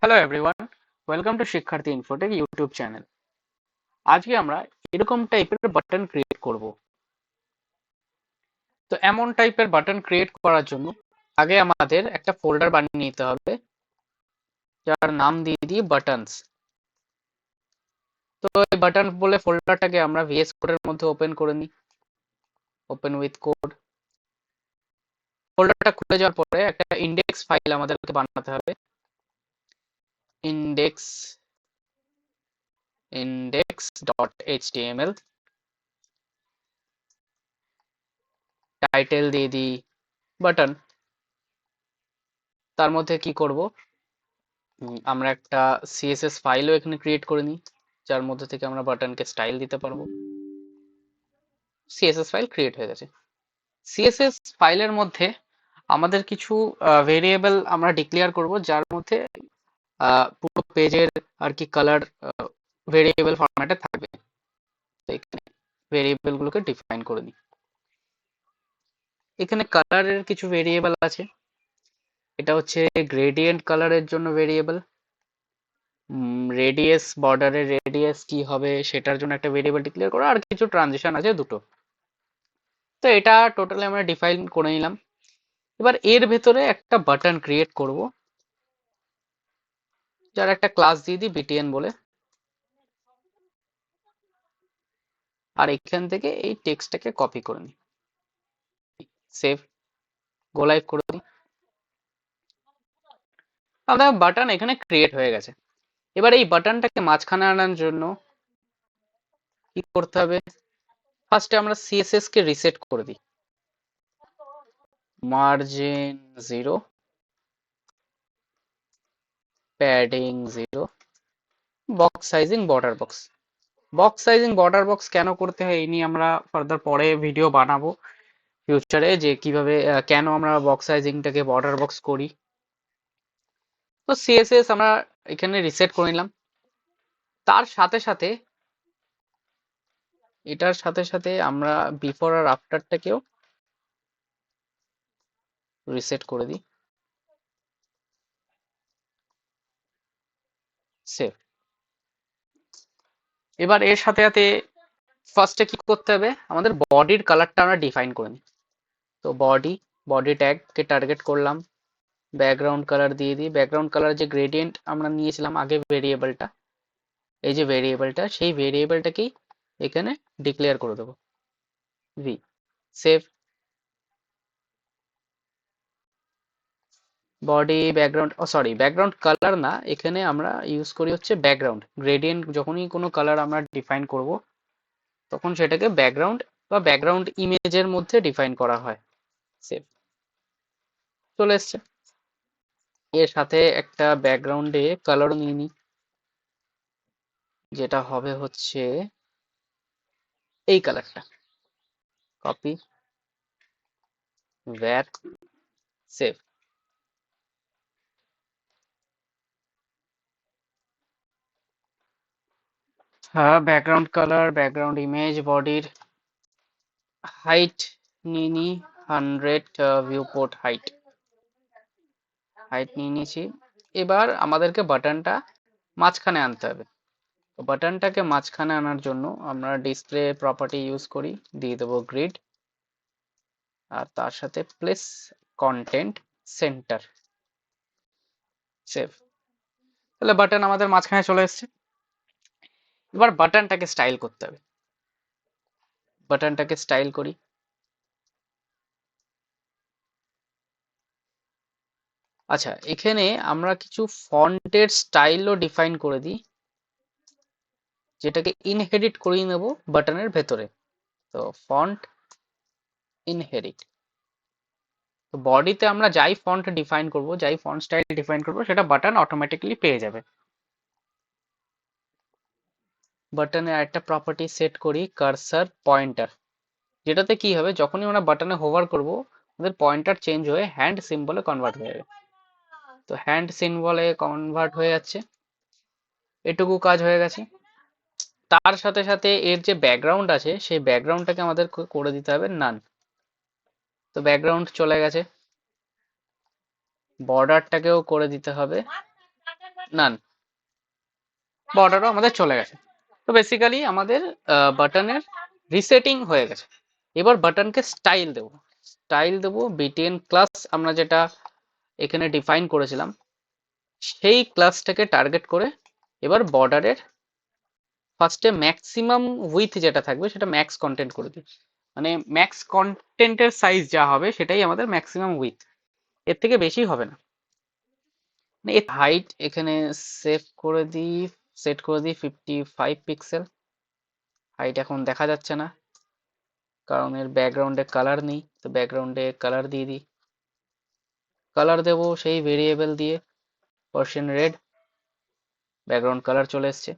Hello everyone, welcome to শিক্ষার্থী Infotech YouTube channel. আজকে আমরা এরকম টাইপের বাটন ক্রিয়েট করব। তো এমন টাইপের বাটন ক্রিয়েট করার জন্য আগে আমাদের একটা ফোল্ডার বানিয়ে নিতে হবে, যার নাম দিয়ে দিই বাটনস। তো এই বাটন বলে ফোল্ডারটাকে আমরা ভিএস কোডের মধ্যে ওপেন করে নিই। Open with code. ফোল্ডারটা খুলে যাওয়ার পরে একটা ইন্ডেক্স ফাইল আমাদেরকে বানাতে হবে। ইন্ডেক্স index.html, টাইটেল দিয়ে দিই বাটন। তার মধ্যে কি করব, আমরা একটা সিএসএস ফাইলও এখানে ক্রিয়েট করে নিই, যার মধ্যে থেকে আমরা বাটনকে স্টাইল দিতে পারবো। সিএসএস ফাইল ক্রিয়েট হয়ে গেছে। সিএসএস ফাইলের মধ্যে আমাদের কিছু ভেরিয়েবল আমরা ডিক্লেয়ার করব, যার মধ্যে পুরো পেজের আর কি কালার ভেরিয়েবল ফরম্যাটে থাকবে। তো এখানে ভেরিয়েবল গুলোকে ডিফাইন করে নিই। এখানে কালারের কিছু ভেরিয়েবল আছে। এটা হচ্ছে গ্রেডিয়েন্ট কালারের জন্য ভেরিয়েবল, রেডিয়াস, বর্ডারের রেডিয়াস কি হবে সেটার জন্য একটা ভেরিয়েবল ডিক্লেয়ার করা, আর কিছু ট্রানজিশন আছে দুটো। তো এটা টোটালি আমরা ডিফাইন করে নিলাম। এবার এর ভেতরে একটা বাটন ক্রিয়েট করব, যার একটা ক্লাস দিয়ে দিই বিটিএন বলে। আর এখান থেকে এই টেক্সটটাকে কপি করে নিই, সেভ, গো লাইভ করে দিই। আমাদের বাটন এখানে ক্রিয়েট হয়ে গেছে। এবার এই বাটনটাকে মাঝখানে আনার জন্য কি করতে হবে, ফার্স্টে আমরা সিএসএস কে রিসেট করে দিই। Margin 0, padding 0, box sizing border box. Box sizing border box কেন করতে হয় এই নিয়ে আমরা ফার্দার পরে ভিডিও বানাবো ফিউচারে, যে কিভাবে কেন আমরা বক্স সাইজিংটাকে বর্ডার বক্স করি। তো সিএসএস আমরা এখানে রিসেট করে নিলাম। তার সাথে সাথে এটার সাথে সাথে আমরা বিফোর আর আফটারটাকেও রিসেট করে দিই, সেভ। এবার এর সাথে সাথে ফার্স্টে কি করতে হবে, আমাদের বডির কালারটা আমরা ডিফাইন করে নিই। তো বডি ট্যাগকে টার্গেট করলাম, ব্যাকগ্রাউন্ড কালার দিয়ে দিই। ব্যাকগ্রাউন্ড কালার যে গ্রেডিয়েন্ট আমরা নিয়েছিলাম আগে ভেরিয়েবলটা, এই যে ভেরিয়েবলটা, সেই ভেরিয়েবলটাকেই এখানে ডিক্লেয়ার করে দেবো, V, save. Body background, sorry background colour না, এখানে আমরা ইউজ করি হচ্ছে ব্যাকগ্রাউন্ড গ্রেডিয়েন্ট। যখনই কোনো কালার আমরা ডিফাইন করব তখন সেটাকে ব্যাকগ্রাউন্ড বা ব্যাকগ্রাউন্ড ইমেজের মধ্যে ডিফাইন করা হয়, সেভ। চলে এসছে। এর সাথে একটা ব্যাকগ্রাউন্ডে কালারও নিয়ে নিই, যেটা হবে হচ্ছে এই কালারটা, কপি, ভ্যার, সেভ। হ্যাঁ, ব্যাকগ্রাউন্ড কালার, ব্যাকগ্রাউন্ড ইমেজ, বডির হাইট নিয়ে নিই 100, ভিউপোর্ট হাইট নিয়ে নিয়েছি। এবার আমাদেরকে বাটনটা মাঝখানে আনতে হবে। তো বাটনটাকে মাঝখানে আনার জন্য আমরা ডিসপ্লে প্রপার্টি ইউজ করি, দিয়ে দেবো গ্রিড, আর তার সাথে প্লেস কন্টেন্ট সেন্টার, সেভ। তাহলে বাটন আমাদের মাঝখানে চলে এসেছে। এবার বাটনটাকে স্টাইল করতে হবে। বাটনটাকে স্টাইল করি। আচ্ছা, এখানে আমরা কিছু ফন্টের স্টাইলও ডিফাইন করে দিই, যেটাকে ইনহেরিট করিয়ে নেব বাটনের ভেতরে। তো ফন্ট ইনহেরিট। তো বডিতে আমরা যাই ফন্ট ডিফাইন করব, যাই ফন্ট স্টাইল ডিফাইন করব, সেটা বাটন অটোমেটিক্যালি পেয়ে যাবে। বাটনে আরেকটা প্রপার্টি সেট করি, কার্সার পয়েন্টার, যেটাতে কি হবে, যখনই আমরা বাটনে হোভার করব আমাদের পয়েন্টার চেঞ্জ হয়ে হ্যান্ড সিম্বলে কনভার্ট হয়ে যাবে। তো হ্যান্ড সিম্বলে কনভার্ট হয়ে যাচ্ছে, এটুকু কাজ হয়ে গেছে। তার সাথে সাথে এর যে ব্যাকগ্রাউন্ড আছে সেই ব্যাকগ্রাউন্ডটাকে আমাদের করে দিতে হবে নান। তো ব্যাকগ্রাউন্ড চলে গেছে। বর্ডারটাকেও করে দিতে হবে নান, বর্ডারও আমাদের চলে গেছে। তো বেসিক্যালি আমাদের বাটনের রিসেটিং হয়ে গেছে। এবার বাটনকে স্টাইল দেবো। স্টাইল দেবো বিটিএন ক্লাস, আমরা যেটা এখানে ডিফাইন করেছিলাম সেই ক্লাসটাকে টার্গেট করে এবার বর্ডারের ফার্স্টে ম্যাক্সিমাম উইথ যেটা থাকবে সেটা ম্যাক্স কন্টেন্ট করে দিই। মানে ম্যাক্স কন্টেন্টের সাইজ যা হবে সেটাই আমাদের ম্যাক্সিমাম উইথ, এর থেকে বেশি হবে না। হাইট এখানে সেভ করে দিই, সেট করে দিই 55 পিক্সেল। হাইট এখন দেখা যাচ্ছে না কারণ এর ব্যাকগ্রাউন্ডে কালার নেই, তো ব্যাকগ্রাউন্ডে কালার দিয়ে দিই। কালার দেব সেই ভেরিয়েবল দিয়ে পার্সিয়ান রেড, ব্যাকগ্রাউন্ড কালার চলে এসছে।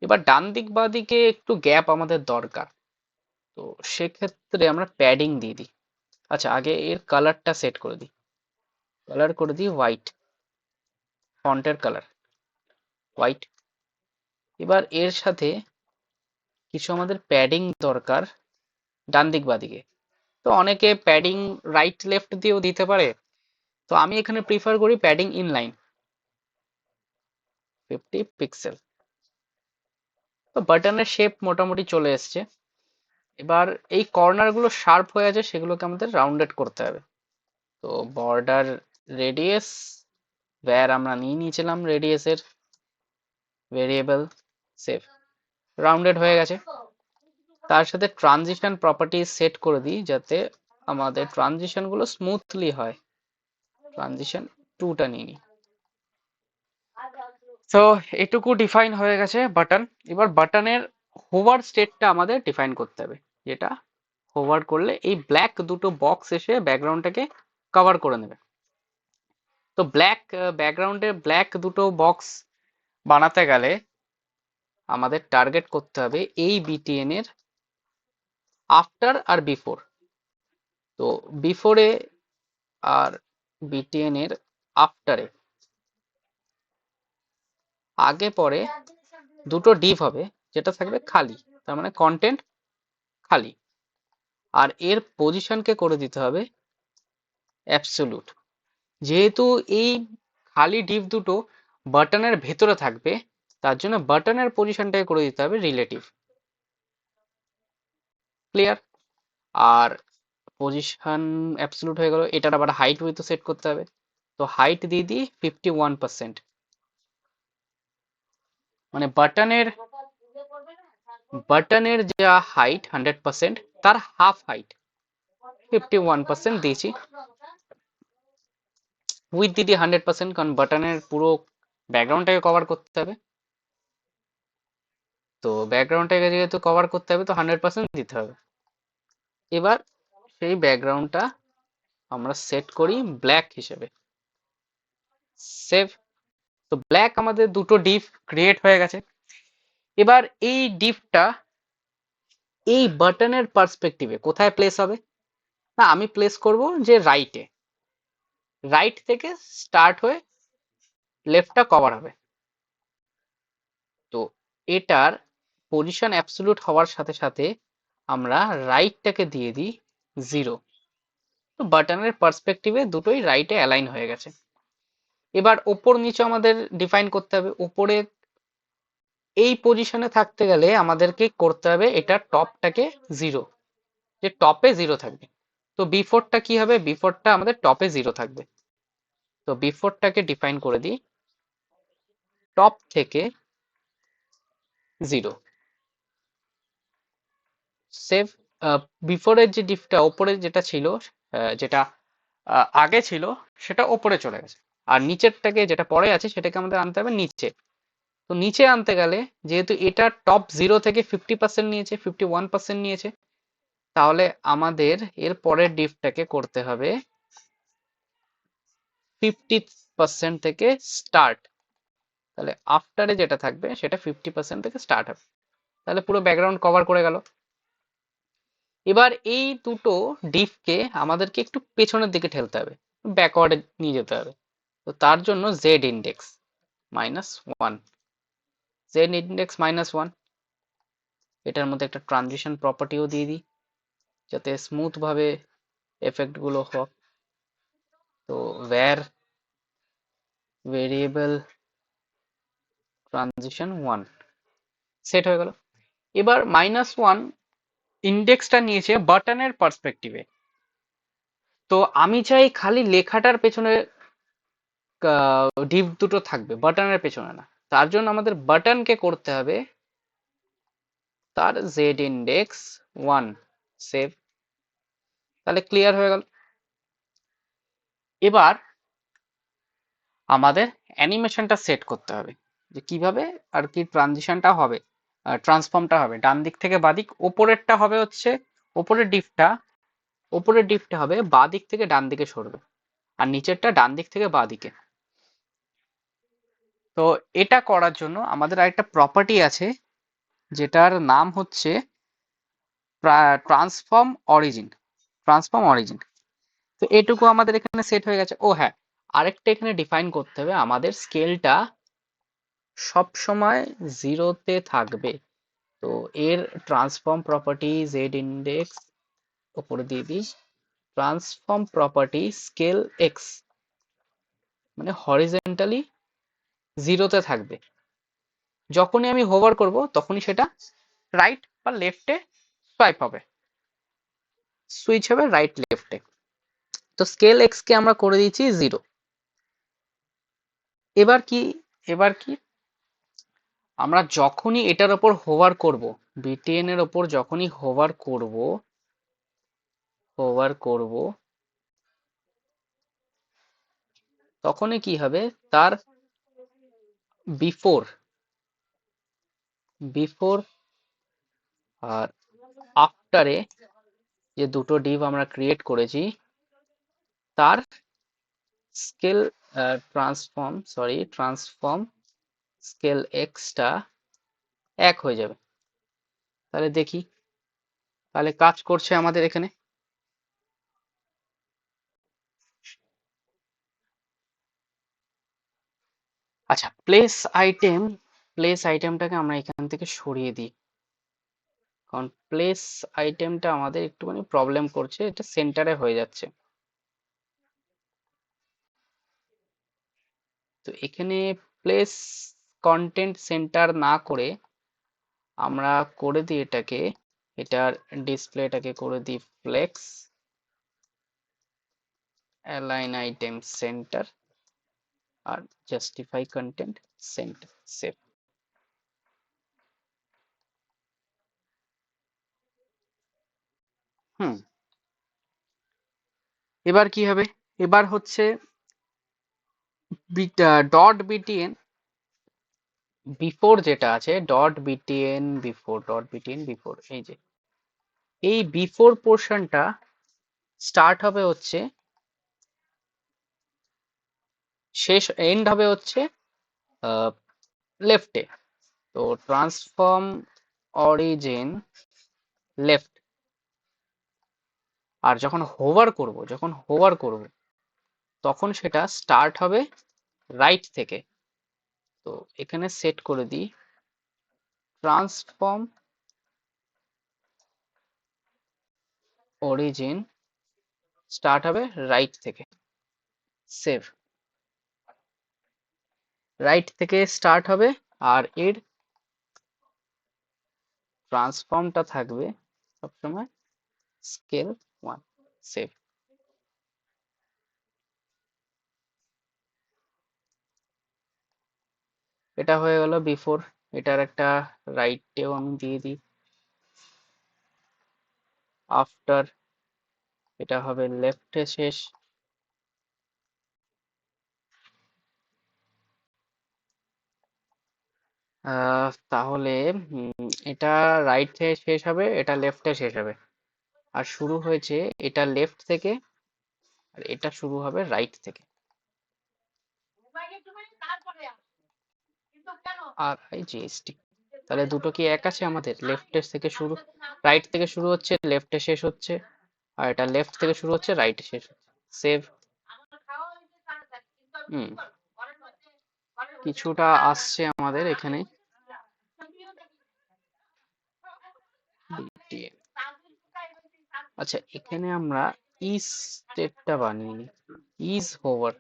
এবার ডান দিক বা দিকে একটু গ্যাপ আমাদের দরকার, তো সেক্ষেত্রে আমরা প্যাডিং দিয়ে দিই। আচ্ছা আগে এর কালারটা সেট করে দিই, কালার করে দিই হোয়াইট, ফন্টের কালার হোয়াইট। এবার এর সাথে কিছু আমাদের প্যাডিং দরকার ডান দিক বাদিকে। তো অনেকে প্যাডিং রাইট লেফট দিয়েও দিতে পারে, তো আমি এখানে প্রিফার করি প্যাডিং ইনলাইন 50 পিক্সেল। তো বাটনের শেপ মোটামুটি চলে এসছে। এবার এই কর্নার গুলো শার্প হয়ে আছে, সেগুলোকে আমাদের রাউন্ডেড করতে হবে। তো বর্ডার রেডিয়াস ভ্যার আমরা নিয়ে নিয়েছিলাম রেডিয়াসের ভেরিয়েবল, সেভ, রাউন্ডেড হয়ে গেছে। তার সাথে ট্রানজিশন প্রপার্টি সেট করে দিই যাতে আমাদের ট্রানজিশন গুলো স্মুথলি হয়। ট্রানজিশন 2টা নিয়ে নিই। তো এটুকু ডিফাইন হয়ে গেছে বাটন। এবার বাটনের হোভার স্টেটটা আমাদের ডিফাইন করতে হবে, যেটা হোভার করলে এই ব্ল্যাক দুটো বক্স এসে ব্যাকগ্রাউন্ডটাকে কভার করে নেবে। তো ব্ল্যাক ব্যাকগ্রাউন্ডে ব্ল্যাক দুটো বক্স বানাতে গেলে আমাদের টার্গেট করতে হবে এই বিটিএন এর আফটার আর বিফোর। তো বিফোরে আর বিটিএন এর আফটারে আগে পরে দুটো ডিভ হবে, যেটা থাকবে খালি, তার মানে কন্টেন্ট খালি। আর এর পজিশনকে করে দিতে হবে অ্যাবসোলুট। যেহেতু এই খালি ডিভ দুটো বাটনের ভেতরে থাকবে, তার জন্য বাটনের পজিশনটাকে করে দিতে হবে রিলেটিভ। ক্লিয়ার? আর পজিশন অ্যাবসোলুট হয়ে গেল, এটার আবার হাইট উইথ সেট করতে হবে। তো হাইট দিয়ে দিই 51%, মানে বাটনের যে হাইট 100% তার হাফ হাইট 51% দিয়েছি। উইথ দিদি 100%, কারণ বাটনের পুরো ব্যাকগ্রাউন্ডটাকে কভার করতে হবে। তো ব্যাকগ্রাউন্ডটাকে যেহেতু কভার করতে হবে তো 100% দিতে হবে। এবার সেই ব্যাকগ্রাউন্ডটা আমরা সেট করি ব্ল্যাক হিসেবে, সেভ। তো ব্ল্যাক আমাদের দুটো ডিভ ক্রিয়েট হয়ে গেছে। এবার এই ডিভটা এই বাটনের পার্সপেক্টিভে কোথায় প্লেস হবে? না, আমি প্লেস করব যে রাইটে, রাইট থেকে স্টার্ট হয়ে লেফটটা কভার হবে। তো এটার পজিশন অ্যাবসোলুট হওয়ার সাথে সাথে আমরা রাইটটাকে দিয়ে দিই 0। তো বাটনের পার্সপেক্টিভে দুটোই রাইটে অ্যালাইন হয়ে গেছে। এবার ওপর নিচে আমাদের ডিফাইন করতে হবে। ওপরে এই পজিশনে থাকতে গেলে আমাদেরকে করতে হবে এটা টপটাকে 0, যে টপে 0 থাকবে। তো বিফোরটা কি হবে? বিফোরটা আমাদের টপে 0 থাকবে। তো বিফোরটাকে ডিফাইন করে দিই টপ থেকে 0, সেভ। বিফোরের যে ডিফটা ওপরে যেটা ছিল, যেটা আগে ছিল সেটা ওপরে চলে গেছে, আর নিচেরটাকে যেটা পরে আছে সেটাকে আমাদের আনতে হবে নিচে। তো নিচে আনতে গেলে যেহেতু এটা টপ 0 থেকে 50% নিয়েছে, 51% নিয়েছে, তাহলে আমাদের এর পরের ডিফটাকে করতে হবে 50% থেকে স্টার্ট। তাহলে আফটারে যেটা থাকবে সেটা 50% থেকে স্টার্ট হবে। তাহলে পুরো ব্যাকগ্রাউন্ড কভার করে গেল। এবার এই দুটো ডিফকে আমাদেরকে একটু পেছনের দিকে ঠেলতে হবে, ব্যাকওয়ার্ডে নিয়ে যেতে হবে। তো তার জন্য জেড ইন্ডেক্স -1, জেড ইন্ডেক্স -1, এটার মধ্যে একটা ট্রানজিশন প্রপার্টিও দিয়ে দিই যাতে স্মুথ ভাবে এফেক্ট গুলো হোক। তো ভ্যার ভেরিয়েবল ট্রানজিশন 1 সেট হয়ে গেল। এবার -1 ইন্ডেক্সটা নিয়েছে বাটনের পার্সপেক্টিভে। তো আমি চাই খালি লেখাটার পেছনে ডিভ দুটো থাকবে, বাটনের পেছনে না। তার জন্য আমাদের বাটনকে করতে হবে তার জেড ইন্ডেক্স 1 সেভ। তাহলে ক্লিয়ার হয়ে গেল। এবার আমাদের অ্যানিমেশনটা সেট করতে হবে যে কিভাবে আর কি ট্রানজিশনটা হবে, ট্রান্সফর্মটা হবে। ডান দিক থেকে বাদিক, ওপরেরটা হবে হচ্ছে ওপরের ডিপটা হবে বাঁ দিক থেকে ডান দিকে সরবে, আর নিচেরটা ডান দিক থেকে বাঁ দিকে। তো এটা করার জন্য আমাদের আরেকটা প্রপার্টি আছে যেটার নাম হচ্ছে ট্রান্সফর্ম অরিজিন। Transform origin. তো এটুকু আমাদের এখানে সেট হয়ে গেছে। ও হ্যাঁ, আরেকটা এখানে ডিফাইন করতে হবে, আমাদের স্কেলটা সব সময় 0-তে থাকবে। তো এর ট্রান্সফর্ম প্রপার্টি জেড ইন্ডেক্স উপরে দিয়ে দিই, ট্রান্সফর্ম প্রপার্টি স্কেল এক্স, মানে হরিজেন্টালি 0-তে থাকবে। যখনই আমি হোভার করব তখনই সেটা রাইট বা লেফটে সোয়াইপ হবে, সুইচ হবে রাইট লেফটে। তো স্কেল এক্স কে আমরা করে দিয়েছি 0। এবার কি, এবার কি আমরা যখনই এটার ওপর হোভার করব, বিটিএন এর ওপর যখনই হোভার করব তখনই কি হবে, তার বিফোর আর আফটারে যে দুটো ডিভ আমরা ক্রিয়েট করেছি তার স্কেল ট্রান্সফর্ম স্কেল এক্সটা 1 হয়ে যাবে। তাহলে দেখি, তাহলে কাজ করছে আমাদের এখানে। আচ্ছা, প্লেস আইটেমটাকে আমরা এখান থেকে সরিয়ে দিই, কারণ প্লেস আইটেমটা আমাদের একটুখানি প্রবলেম করছে, এটা সেন্টারে হয়ে যাচ্ছে। তো এখানে প্লেস কন্টেন্ট সেন্টার না করে আমরা করে দিই এটাকে, এটার ডিসপ্লেটাকে করে দিই ফ্লেক্স অ্যালাইন আইটেম সেন্টার আর জাস্টিফাই কন্টেন্ট সেন্টার সেভ। হুম, এবার কি হবে, এবার হচ্ছে ডট বিটিএন বিফোর যেটা আছে, ডট বিটিএন বিফোর, এই যে এই বিফোর পোর্শনটা স্টার্ট হবে হচ্ছে, শেষ এন্ড হবে হচ্ছে লেফটে। তো ট্রান্সফর্ম অরিজিন লেফট। আর যখন হোভার করব তখন সেটা স্টার্ট হবে রাইট থেকে। তো এখানে সেট করে দিই ট্রান্সফর্ম অরিজিন স্টার্ট হবে রাইট থেকে, সেভ। রাইট থেকে স্টার্ট হবে আর এর ট্রান্সফর্মটা থাকবে সবসময় স্কেল 1, সেভ। এটা হয়ে গেল বিফোর। এটার একটা রাইটেও আমি দিয়ে দিই আফটার, এটা হবে লেফটে শেষ। তাহলে এটা রাইটে শেষ হবে, এটা লেফটে শেষ হবে। আর শুরু হয়েছে এটা লেফট থেকে, আর এটা শুরু হবে রাইট থেকে। আর আই জিএসটি, তাহলে দুটো কি এক আছে আমাদের? লেফটের থেকে শুরু, রাইট থেকে শুরু হচ্ছে, লেফটে শেষ হচ্ছে, আর এটা লেফট থেকে শুরু হচ্ছে, রাইটে শেষ হচ্ছে, সেভ। হুম, কিছুটা আসছে আমাদের এখানে। আচ্ছা, এখানে আমরা ইজ স্টেটটা বানিয়ে নিই, ইজ হোভার।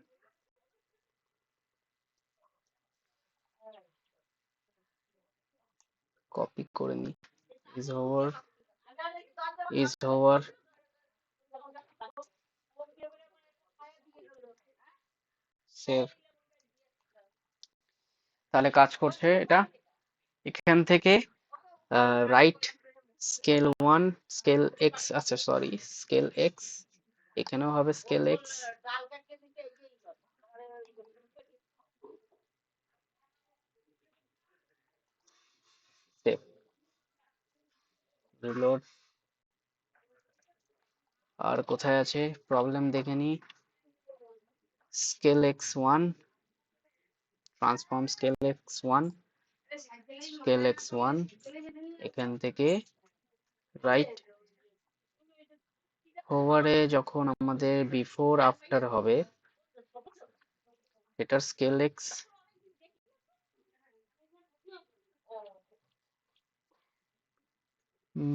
কপি করে নি, is over, is over, save। তাহলে কাজ করছে এটা। এখান থেকে রাইট স্কেল 1, স্কেল এক্স, আচ্ছা সরি স্কেল এক্স, এখানেও হবে স্কেল এক্স, সেভ, রিলোড। আর কোথায় আছে প্রবলেম দেখে নি, scale x one, transform scale x one, scale x one, এখান থেকে রাইট ওভারে যখন আমাদের বিফোর আফটার হবে, এটার scale X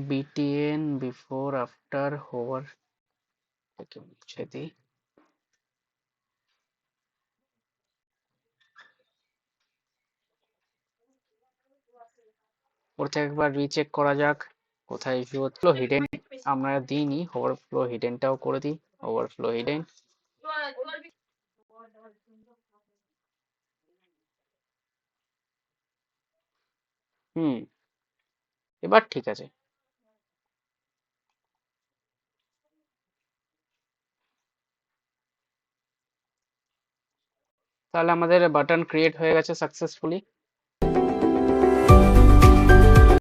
BTN before after hover, এটাকে মুছে দিই। ওর থেকে একবার রিচেক করা যাক কোথায় ইস্যু হচ্ছিল। হিডেন আমরা দিইনি, ওভারফ্লো হিডেনটাও করে দিই, ওভারফ্লো হিডেন। হুম, এবার ঠিক আছে। তাহলে আমাদের বাটন ক্রিয়েট হয়ে গেছে সাকসেসফুলি।